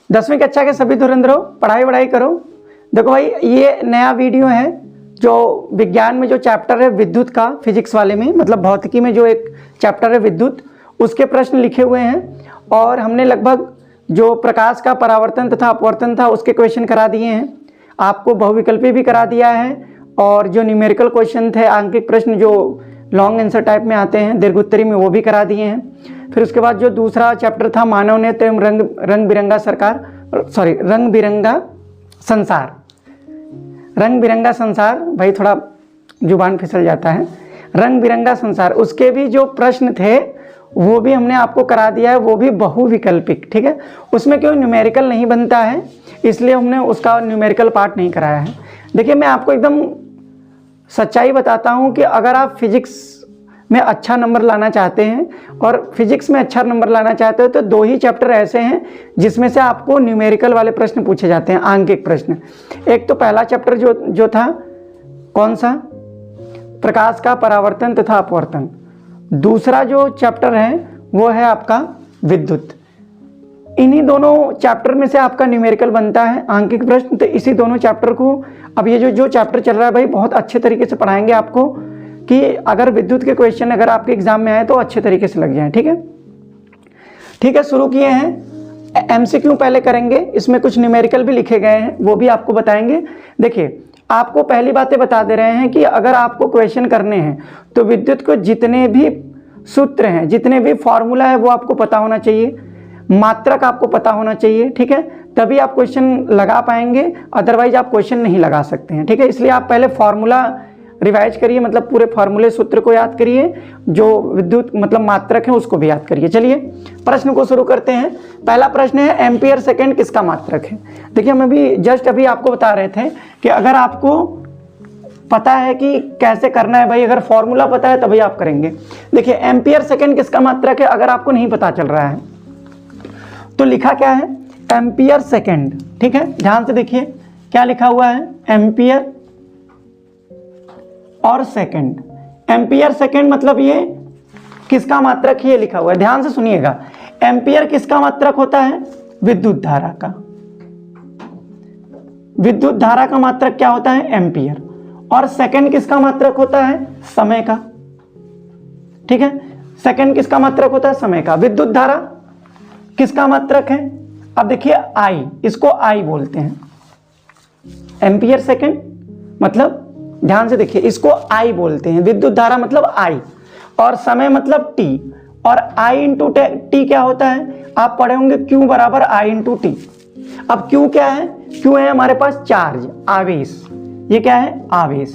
10वीं कक्षा के सभी धुरंधरों, पढ़ाई करो। देखो भाई, ये नया वीडियो है जो विज्ञान में जो चैप्टर है विद्युत का, फिजिक्स वाले में, मतलब भौतिकी में जो एक चैप्टर है विद्युत, उसके प्रश्न लिखे हुए हैं और हमने लगभग जो प्रकाश का परावर्तन तथा अपवर्तन था उसके क्वेश्चन करा दिए हैं। आपको बहुविकल्पी भी करा दिया है और जो न्यूमेरिकल क्वेश्चन थे, आंकिक प्रश्न जो लॉन्ग आंसर टाइप में आते हैं दीर्घोत्तरी में, वो भी करा दिए हैं। फिर उसके बाद जो दूसरा चैप्टर था मानव नेत्र एवं रंग बिरंगा संसार, रंग बिरंगा संसार, भाई थोड़ा जुबान फिसल जाता है, रंग बिरंगा संसार, उसके भी जो प्रश्न थे वो भी हमने आपको करा दिया है, वो भी बहुविकल्पिक। ठीक है, उसमें क्यों न्यूमेरिकल नहीं बनता है, इसलिए हमने उसका न्यूमेरिकल पार्ट नहीं कराया है। देखिए, मैं आपको एकदम सच्चाई बताता हूँ कि अगर आप फिजिक्स में अच्छा नंबर लाना चाहते हैं और फिजिक्स में अच्छा नंबर लाना चाहते हो तो 2 ही चैप्टर ऐसे हैं जिसमें से आपको न्यूमेरिकल वाले प्रश्न पूछे जाते हैं, आंकिक प्रश्न। एक तो पहला चैप्टर जो था कौन सा, प्रकाश का परावर्तन तथा अपवर्तन। दूसरा जो चैप्टर है वो है आपका विद्युत। इन्हीं दोनों चैप्टर में से आपका न्यूमेरिकल बनता है, आंकिक प्रश्न। तो इसी दोनों चैप्टर को अब ये जो चैप्टर चल रहा है भाई, बहुत अच्छे तरीके से पढ़ाएंगे आपको कि अगर विद्युत के क्वेश्चन अगर आपके एग्जाम में आए तो अच्छे तरीके से लग जाए। ठीक है, शुरू किए हैं। एमसीक्यू पहले करेंगे, इसमें कुछ न्यूमेरिकल भी लिखे गए हैं, वो भी आपको बताएंगे। देखिए, आपको पहली बातें बता दे रहे हैं कि अगर आपको क्वेश्चन करने हैं तो विद्युत को जितने भी सूत्र हैं, जितने भी फॉर्मूला है वो आपको पता होना चाहिए, मात्रक आपको पता होना चाहिए। ठीक है, तभी आप क्वेश्चन लगा पाएंगे, अदरवाइज आप क्वेश्चन नहीं लगा सकते हैं। ठीक है, इसलिए आप पहले फॉर्मूला रिवाइज करिए, मतलब पूरे फॉर्मूले सूत्र को याद करिए, जो विद्युत मतलब मात्रक है उसको भी याद करिए। चलिए प्रश्न को शुरू करते हैं। पहला प्रश्न है एम्पियर सेकंड किसका मात्रक है। देखिए, हम अभी आपको बता रहे थे कि अगर आपको पता है कि कैसे करना है भाई, अगर फॉर्मूला पता है तभी आप करेंगे। देखिए, एम्पियर सेकंड किसका मात्रक है, अगर आपको नहीं पता चल रहा है तो लिखा क्या है, एम्पियर सेकंड। ठीक है, ध्यान से देखिए क्या लिखा हुआ है, एम्पियर और सेकंड। एम्पियर सेकंड मतलब ये किसका मात्रक है, ये लिखा हुआ है, ध्यान से सुनिएगा। एम्पियर किसका मात्रक होता है, विद्युत धारा का। विद्युत धारा का मात्रक क्या होता है, एम्पियर। और सेकंड किसका मात्रक होता है, समय का। ठीक है, सेकंड किसका मात्रक होता है, समय का। विद्युत धारा किसका मात्रक है, अब देखिए आई, इसको आई बोलते हैं। एम्पियर सेकंड मतलब, ध्यान से देखिए, इसको आई बोलते हैं, विद्युत धारा मतलब आई, और समय मतलब टी। और आई इंटू टी क्या होता है, आप पढ़े होंगे Q बराबर आई इंटू टी। अब Q क्या है, Q है हमारे पास चार्ज, आवेश। ये क्या है, आवेश।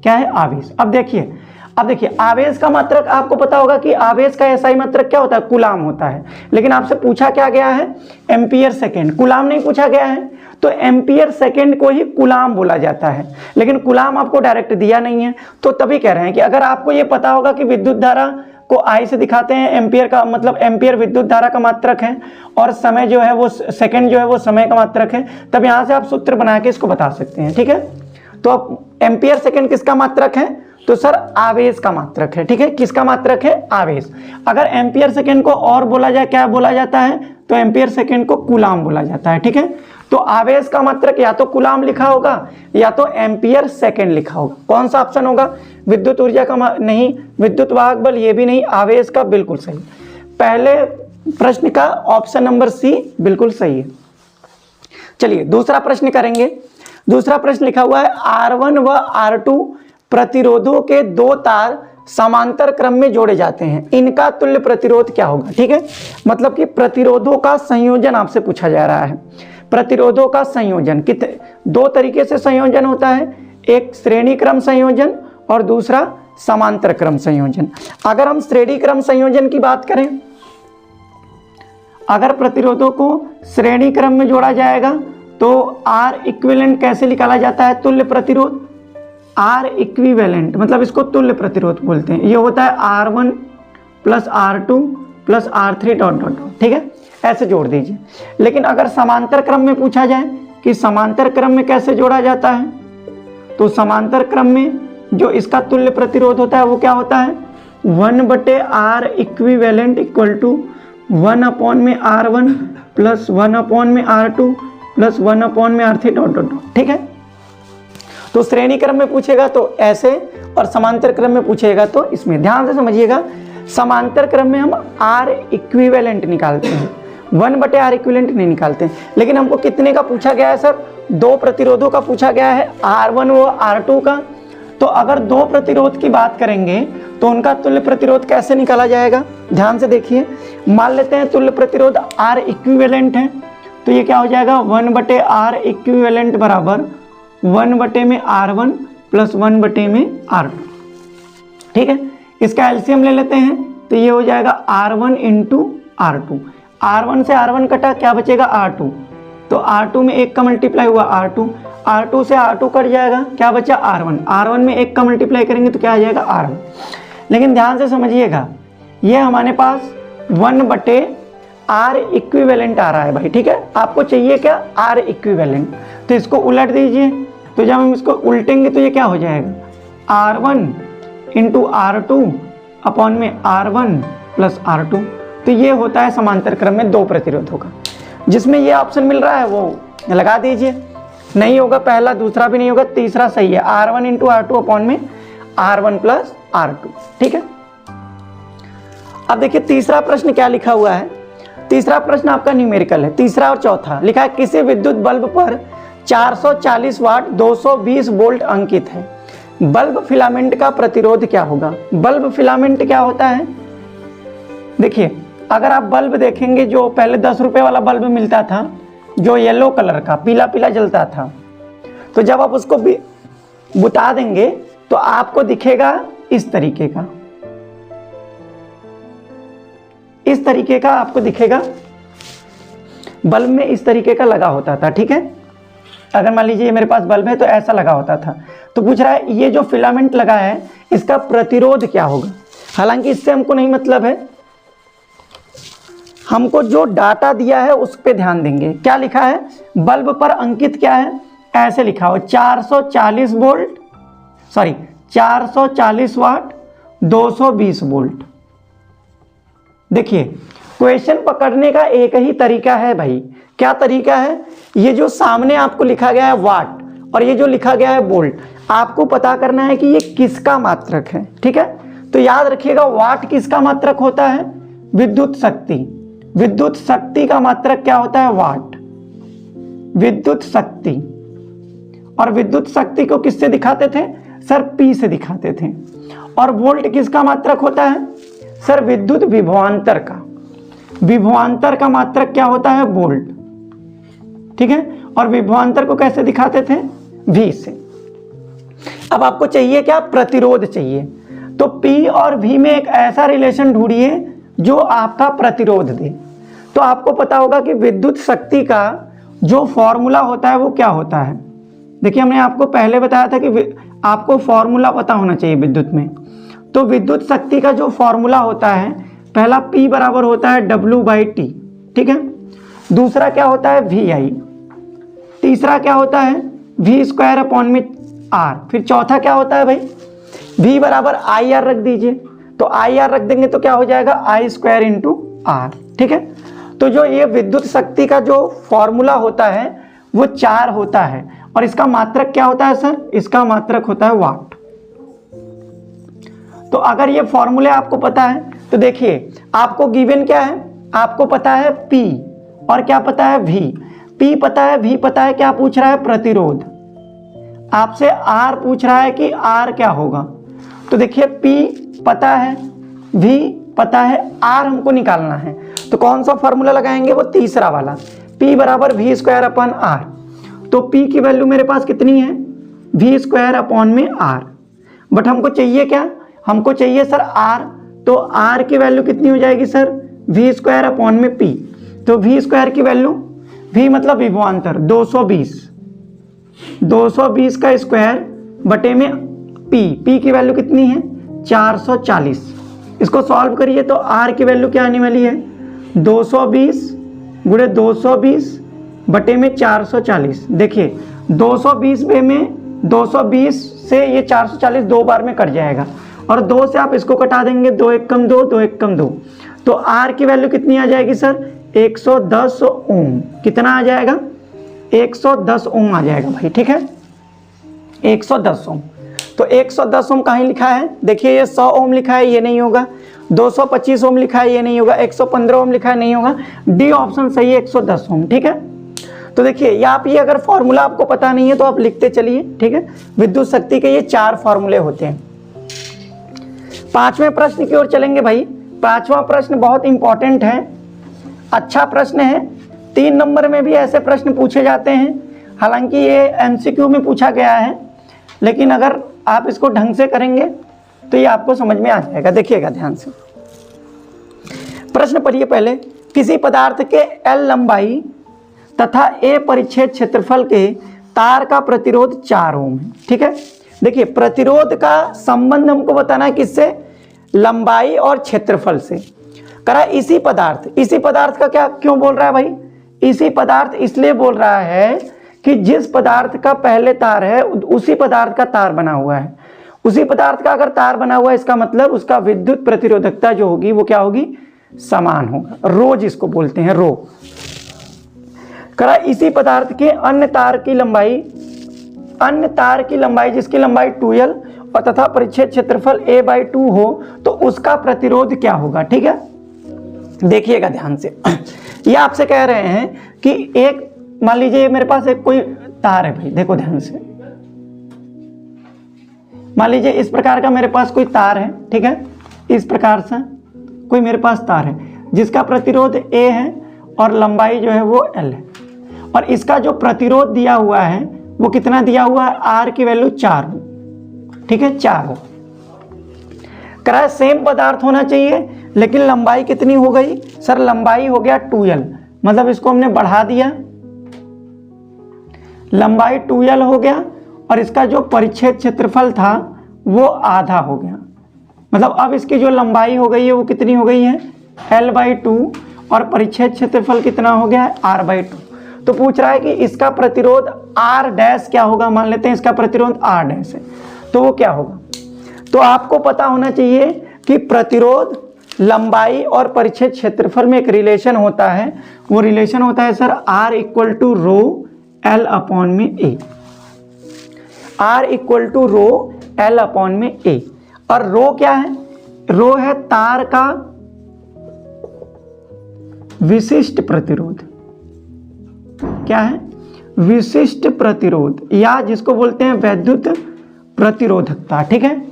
क्या है, आवेश। अब देखिए आवेश का मात्रक आपको पता होगा कि आवेश का एसआई मात्रक क्या होता है, कूलाम होता है। लेकिन आपसे पूछा क्या गया है, एम्पियर सेकंड, कूलाम नहीं पूछा गया है। तो एम्पियर सेकंड को ही कूलाम बोला जाता है, लेकिन कूलाम आपको डायरेक्ट दिया नहीं है। तो तभी कह रहे हैं कि अगर आपको ये पता होगा कि विद्युत धारा को आई से दिखाते हैं, एम्पियर का मतलब एम्पियर विद्युत धारा का मात्रक है, और समय जो है वो सेकंड जो है वो समय का मात्रक है, तब यहां से आप सूत्र बना के इसको बता सकते हैं। ठीक है, तो अब एम्पियर सेकंड किसका मात्रक है, तो सर आवेश का मात्रक है। ठीक है, किसका मात्रक है, आवेश। अगर एम्पियर सेकंड को और बोला जाए, क्या बोला जाता है, तो एम्पियर सेकंड को कूलाम बोला जाता है। ठीक है, तो आवेश का मात्रक या तो कूलाम लिखा होगा या तो एम्पियर सेकंड लिखा होगा। कौन सा ऑप्शन होगा, विद्युत ऊर्जा का नहीं, विद्युत वाहक बल ये भी नहीं, आवेश का बिल्कुल सही। पहले प्रश्न का ऑप्शन नंबर सी बिल्कुल सही है। चलिए दूसरा प्रश्न करेंगे। दूसरा प्रश्न लिखा हुआ है, R1 व R2 प्रतिरोधों के 2 तार समांतर क्रम में जोड़े जाते हैं, इनका तुल्य प्रतिरोध क्या होगा। ठीक है, मतलब कि प्रतिरोधों का संयोजन आपसे पूछा जा रहा है। प्रतिरोधों का संयोजन 2 तरीके से संयोजन होता है, एक श्रेणी क्रम संयोजन और दूसरा समांतर क्रम संयोजन। अगर हम श्रेणी क्रम संयोजन की बात करें, अगर प्रतिरोधों को श्रेणी क्रम में जोड़ा जाएगा तो R इक्विवेलेंट कैसे निकाला जाता है, तुल्य प्रतिरोध। R इक्विवेलेंट मतलब इसको तुल्य प्रतिरोध बोलते हैं। ये होता है R1 plus R2 plus R3 dot dot dot. ठीक है, ऐसे जोड़ दीजिए। लेकिन अगर समांतर क्रम में पूछा जाए कि समांतर क्रम में कैसे जोड़ा जाता है, तो समांतर क्रम में जो इसका तुल्य प्रतिरोध होता है वो क्या होता है, 1/R equivalent equal to 1 upon में R1 प्लस 1 अपॉन में R2 प्लस 1 अपॉन में R3 डॉट डॉट डॉट। ठीक है, तो श्रेणी क्रम में पूछेगा तो ऐसे, और समांतर क्रम में पूछेगा तो इसमें। ध्यान से समझिएगा, समांतर क्रम में हम R इक्विवेलेंट निकालते हैं, 1/R इक्विवेलेंट नहीं निकालते हैं। लेकिन हमको कितने का पूछा गया है सर? 2 प्रतिरोधों का पूछा गया है, R1 व R2 का। तो अगर 2 प्रतिरोध की बात करेंगे तो उनका तुल्य प्रतिरोध कैसे निकाला जाएगा? ध्यान से देखिए, मान लेते हैं तुल्य प्रतिरोध R इक्विवेलेंट है, तो ये क्या हो जाएगा? 1/R इक्विवेलेंट बराबर 1 में R1 प्लस 1 में R2। ठीक है, इसका एलसीएम ले लेते हैं, तो ये हो जाएगा R1 इंटू R2। R1 से R1 कटा, क्या बचेगा? R2। तो R2 में 1 का मल्टीप्लाई हुआ R2, R2 से R2 कट जाएगा, क्या बचा? R1। R1 में 1 का मल्टीप्लाई करेंगे तो क्या आ जाएगा? R1। लेकिन ध्यान से समझिएगा, ये हमारे पास 1/R इक्विवेलेंट आ रहा है भाई। ठीक है, आपको चाहिए क्या? R equivalent. तो इसको उलट दीजिए, तो जब हम इसको उल्टेंगे तो ये क्या हो जाएगा? R1 इंटू R2 अपॉन में R1 प्लस R2। तो ये होता है समांतर क्रम में 2 प्रतिरोधों का। जिसमें ये ऑप्शन मिल रहा है वो लगा दीजिए, नहीं होगा पहला, दूसरा भी नहीं होगा, तीसरा सही है, R1 इंटू R2 अपॉन में R1 प्लस R2। ठीक है, अब देखिए तीसरा प्रश्न क्या लिखा हुआ है। तीसरा प्रश्न आपका न्यूमेरिकल है, तीसरा और चौथा लिखा है किसी विद्युत बल्ब पर 440 वाट 220 वोल्ट अंकित है, बल्ब फिलामेंट का प्रतिरोध क्या होगा? बल्ब फिलामेंट क्या होता है? देखिए, अगर आप बल्ब देखेंगे, जो पहले 10 रुपए वाला बल्ब मिलता था, जो येलो कलर का पीला पीला जलता था, तो जब आप उसको बुता देंगे तो आपको दिखेगा इस तरीके का, इस तरीके का आपको दिखेगा, बल्ब में इस तरीके का लगा होता था। ठीक है, अगर मान लीजिए मेरे पास बल्ब है तो ऐसा लगा होता था। तो पूछ रहा है ये जो फिलामेंट लगा है इसका प्रतिरोध क्या होगा? हालांकि इससे हमको नहीं मतलब है, हमको जो डाटा दिया है उस पे ध्यान देंगे। क्या लिखा है? बल्ब पर अंकित क्या है? ऐसे लिखा हो 440 वोल्ट, सॉरी 440 वाट 220 वोल्ट। देखिए, क्वेश्चन पकड़ने का एक ही तरीका है भाई। क्या तरीका है? ये जो सामने आपको लिखा गया है वाट और ये जो लिखा गया है वोल्ट, आपको पता करना है कि ये किसका मात्रक है। ठीक है, तो याद रखिएगा, वाट किसका मात्रक होता है? विद्युत शक्ति। विद्युत शक्ति का मात्रक क्या होता है? वाट। विद्युत शक्ति, और विद्युत शक्ति को किससे दिखाते थे सर? P से दिखाते थे। और वोल्ट किसका मात्रक होता है सर? विद्युत विभवांतर का। विभवांतर का मात्रक क्या होता है? वोल्ट। ठीक है, और विभवांतर को कैसे दिखाते थे? V से। अब आपको चाहिए क्या? प्रतिरोध चाहिए। तो P और V में एक ऐसा रिलेशन ढूंढिए जो आपका प्रतिरोध दे। तो आपको पता होगा कि विद्युत शक्ति का जो फॉर्मूला होता है वो क्या होता है। देखिए, हमने आपको पहले बताया था कि आपको फॉर्मूला पता होना चाहिए विद्युत में। तो विद्युत शक्ति का जो फॉर्मूला होता है, पहला P बराबर होता है W/T। ठीक है, दूसरा क्या होता है? VI। तीसरा क्या होता है? V² अपॉन में R। फिर चौथा क्या होता है भाई? V बराबर IR रख दीजिए, तो IR रख देंगे तो क्या हो जाएगा? I² into R। ठीक है, तो जो ये विद्युत शक्ति का जो फॉर्मूला होता है वो 4 होता है, और इसका मात्रक क्या होता है सर? इसका मात्रक होता है वाट। तो अगर ये फॉर्मूले आपको पता है तो देखिए, आपको गिवन क्या है? आपको पता है P और क्या पता है? V। P पता है, V पता है, क्या पूछ रहा है? प्रतिरोध। आपसे R पूछ रहा है कि R क्या होगा। तो देखिए, P पता है, V पता है, R हमको निकालना है। तो कौन सा फॉर्मूला लगाएंगे? वो तीसरा वाला, P बराबर V² अपॉन R। तो P की वैल्यू मेरे पास कितनी है? V² अपॉन में R। बट हमको चाहिए क्या? हमको चाहिए सर R। तो R की वैल्यू कितनी हो जाएगी सर? V² अपॉन में P। तो V² की वैल्यू, V मतलब विभवांतर, 220 का स्क्वायर बटे में P की वैल्यू कितनी है? 440। इसको सॉल्व करिए तो R की वैल्यू क्या आने वाली है? 220 गुणे 220 बटे में 440। देखिए, 220 में 220 से ये 440 दो बार में कट जाएगा, और 2 से आप इसको कटा देंगे, 2 1 कम 2, 2 1 कम 2, तो आर की वैल्यू कितनी आ जाएगी सर 110 ओम। कितना आ जाएगा 110 ओम आ जाएगा भाई, ठीक है 110 ओम। तो 110 ओम कहीं लिखा है, देखिए ये 100 ओम लिखा है, ये नहीं होगा। 225 ओम लिखा है, ये नहीं होगा। 115 ओम लिखा है, नहीं होगा। डी ऑप्शन सही है 110 ओम, ठीक है। तो देखिए या आप ये अगर फॉर्मूला आपको पता नहीं है तो आप लिखते चलिए, ठीक है। विद्युत शक्ति के ये 4 फॉर्मूले होते हैं। 5वें प्रश्न की ओर चलेंगे भाई। 5वां प्रश्न बहुत इंपॉर्टेंट है, अच्छा प्रश्न है। 3 नंबर में भी ऐसे प्रश्न पूछे जाते हैं, हालांकि ये एमसीक्यू में पूछा गया है, लेकिन अगर आप इसको ढंग से करेंगे तो ये आपको समझ में आ जाएगा। देखिएगा ध्यान से, प्रश्न पढ़िए पहले। किसी पदार्थ के L लंबाई तथा A परिच्छेद क्षेत्रफल के तार का प्रतिरोध 4 ओम है, ठीक है। देखिए प्रतिरोध का संबंध हमको बताना है किससे, लंबाई और क्षेत्रफल से। करा इसी पदार्थ का क्या क्यों बोल रहा है भाई, इसी पदार्थ इसलिए बोल रहा है कि जिस पदार्थ का पहले तार है उसी पदार्थ का तार बना हुआ है। उसी पदार्थ का अगर तार बना हुआ है इसका मतलब उसका विद्युत प्रतिरोधकता जो होगी वो क्या होगी, समान होगा। रो जिसको बोलते हैं रो। करा इसी पदार्थ के अन्य तार की लंबाई जिसकी लंबाई 2L और तथा परिच्छेद क्षेत्रफल A/2 हो तो उसका प्रतिरोध क्या होगा, ठीक है। देखिएगा ध्यान से, ये आपसे कह रहे हैं कि एक मान लीजिए मेरे पास एक कोई तार है भाई, देखो ध्यान से। मान लीजिए इस प्रकार का मेरे पास कोई तार है, ठीक है। इस प्रकार से कोई मेरे पास तार है जिसका प्रतिरोध A है और लंबाई जो है वो L है, और इसका जो प्रतिरोध दिया हुआ है वो कितना दिया हुआ है, R की वैल्यू 4 हो, ठीक है 4 हो। करा सेम पदार्थ होना चाहिए, लेकिन लंबाई कितनी हो गई सर, लंबाई हो गया 2L, मतलब इसको हमने बढ़ा दिया, लंबाई 2L हो गया, और इसका जो परिच्छेद क्षेत्रफल था वो आधा हो गया। मतलब अब इसकी जो लंबाई हो गई है वो कितनी हो गई है, L/2, और परिच्छेद क्षेत्रफल कितना हो गया है, R/2। तो पूछ रहा है कि इसका प्रतिरोध R डैश क्या होगा, मान लेते हैं इसका प्रतिरोध R डैश है, तो वो क्या होगा। तो आपको पता होना चाहिए कि प्रतिरोध, लंबाई और परिच्छेद क्षेत्रफल में एक रिलेशन होता है, वो रिलेशन होता है sir R = ρL/A। R = ρL/A। और रो क्या है, रो है तार का विशिष्ट प्रतिरोध। क्या है, विशिष्ट प्रतिरोध, या जिसको बोलते हैं वैद्युत प्रतिरोधकता, ठीक है।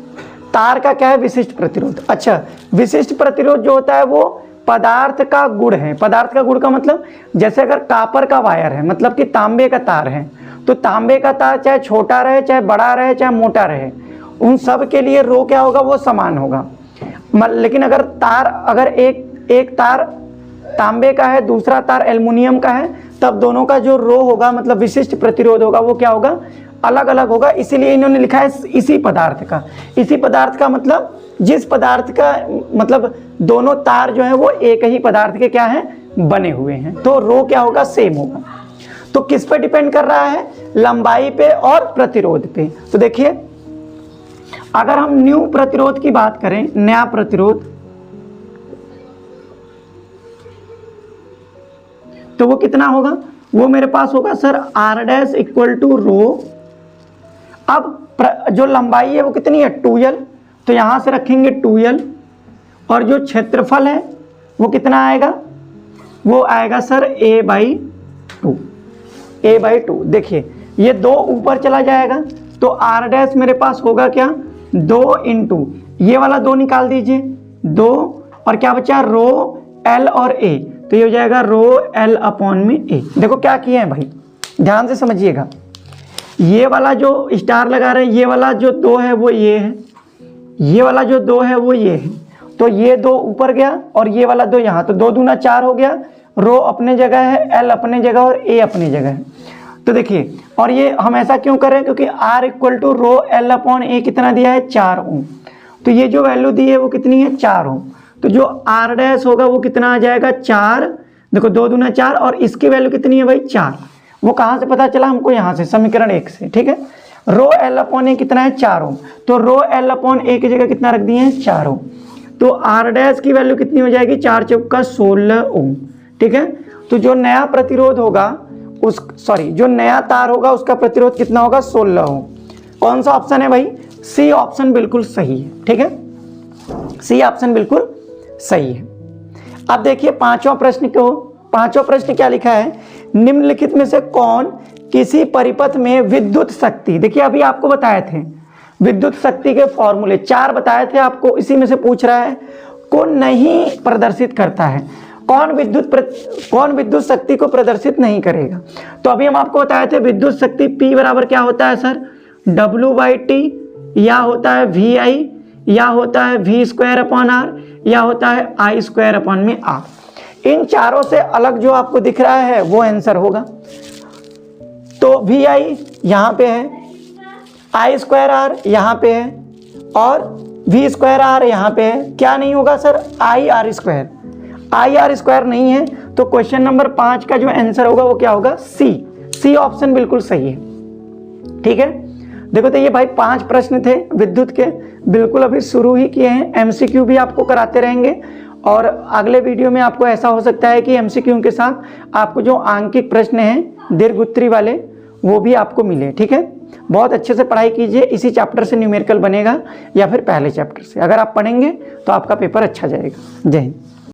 तार का क्या है, विशिष्ट प्रतिरोध। अच्छा, विशिष्ट प्रतिरोध जो होता है वो पदार्थ का गुण है। पदार्थ का गुण का मतलब जैसे अगर कापर का वायर है, मतलब कि तांबे का तार है, तो तांबे का तार चाहे छोटा रहे, चाहे बड़ा रहे, चाहे मोटा रहे, उन सब के लिए रो क्या होगा, वो समान होगा। लेकिन अगर एक तार तांबे का है, दूसरा तार एल्युमिनियम का है, तब दोनों का जो रो होगा, मतलब विशिष्ट प्रतिरोध होगा, वो क्या होगा, अलग अलग होगा। इसीलिए इन्होंने लिखा है इसी पदार्थ का। इसी पदार्थ का मतलब जिस पदार्थ का, मतलब दोनों तार जो है वो एक ही पदार्थ के क्या है, बने हुए हैं, तो रो क्या होगा, सेम होगा। तो किस पे डिपेंड कर रहा है, लंबाई पे और प्रतिरोध पे। तो देखिए अगर हम न्यू प्रतिरोध की बात करें, नया प्रतिरोध, तो वो कितना होगा, वो मेरे पास होगा सर R डैश = रो। अब जो लंबाई है वो कितनी है, 2L, तो यहां से रखेंगे 2L, और जो क्षेत्रफल है वो कितना आएगा, वो आएगा सर A/2। देखिए ये 2 ऊपर चला जाएगा, तो R डैश मेरे पास होगा क्या, 2 × ये वाला 2 निकाल दीजिए, 2, और क्या बचा, रो L और A, तो ये हो जाएगा ρL/A। देखो क्या किए हैं भाई, ध्यान से समझिएगा। ये वाला जो स्टार लगा रहे हैं, ये वाला जो 2 है वो ये है, ये वाला जो 2 है वो ये है, तो ये 2 ऊपर गया और ये वाला 2 यहाँ, तो 2 दूना 4 हो गया। रो अपने जगह है, L अपने जगह और A अपनी जगह है। तो देखिए, और ये हम ऐसा क्यों कर रहे हैं, क्योंकि R = ρL/A कितना दिया है, 4 ओम। तो ये जो वैल्यू दी है वो कितनी है, 4 ओम। तो जो R डैश होगा वो कितना आ जाएगा, 4। देखो 2 दूना 4, और इसकी वैल्यू कितनी है भाई, 4। वो कहाँ से पता चला हमको, यहाँ से समीकरण 1 से, ठीक है। ρL/A कितना है, 4 ओम, तो ρL/A की जगह कितना रख दिए हैं, 4 ओम। तो आर डैश की वैल्यू कितनी हो जाएगी, 4 चौका 16 ओम। ठीक है, तो जो नया प्रतिरोध होगा जो नया तार होगा उसका प्रतिरोध कितना होगा, 16 ओम। कौन सा ऑप्शन है भाई, सी ऑप्शन बिल्कुल सही है। ठीक है, सी ऑप्शन बिल्कुल सही है। अब देखिए पांचवा प्रश्न क्या लिखा है, निम्नलिखित में से कौन किसी परिपथ में विद्युत शक्ति, देखिए अभी आपको बताए थे विद्युत शक्ति के फॉर्मूले 4 बताए थे आपको, इसी में से पूछ रहा है को नहीं प्रदर्शित करता है, कौन विद्युत शक्ति को प्रदर्शित नहीं करेगा। तो अभी हम आपको बताए थे विद्युत शक्ति P बराबर क्या होता है सर, W/T, या होता है VI, या होता है V²/R, या होता है I²/R। इन चारों से अलग जो आपको दिख रहा है वो आंसर होगा। तो VI यहाँ पे है, I²R यहाँ पे है और V²R यहाँ पे है। क्या नहीं होगा सर, IR² नहीं है। तो क्वेश्चन नंबर 5 का जो आंसर होगा वो क्या होगा, सी ऑप्शन बिल्कुल सही है। ठीक है, देखो तो ये भाई 5 प्रश्न थे विद्युत के, बिल्कुल अभी शुरू ही किए हैं। MCQ भी आपको कराते रहेंगे और अगले वीडियो में आपको ऐसा हो सकता है कि MCQ के साथ आपको जो आंकिक प्रश्न हैं दीर्घ उत्तरी वाले वो भी आपको मिले। ठीक है, बहुत अच्छे से पढ़ाई कीजिए, इसी चैप्टर से न्यूमेरिकल बनेगा या फिर पहले चैप्टर से। अगर आप पढ़ेंगे तो आपका पेपर अच्छा जाएगा। जय हिंद।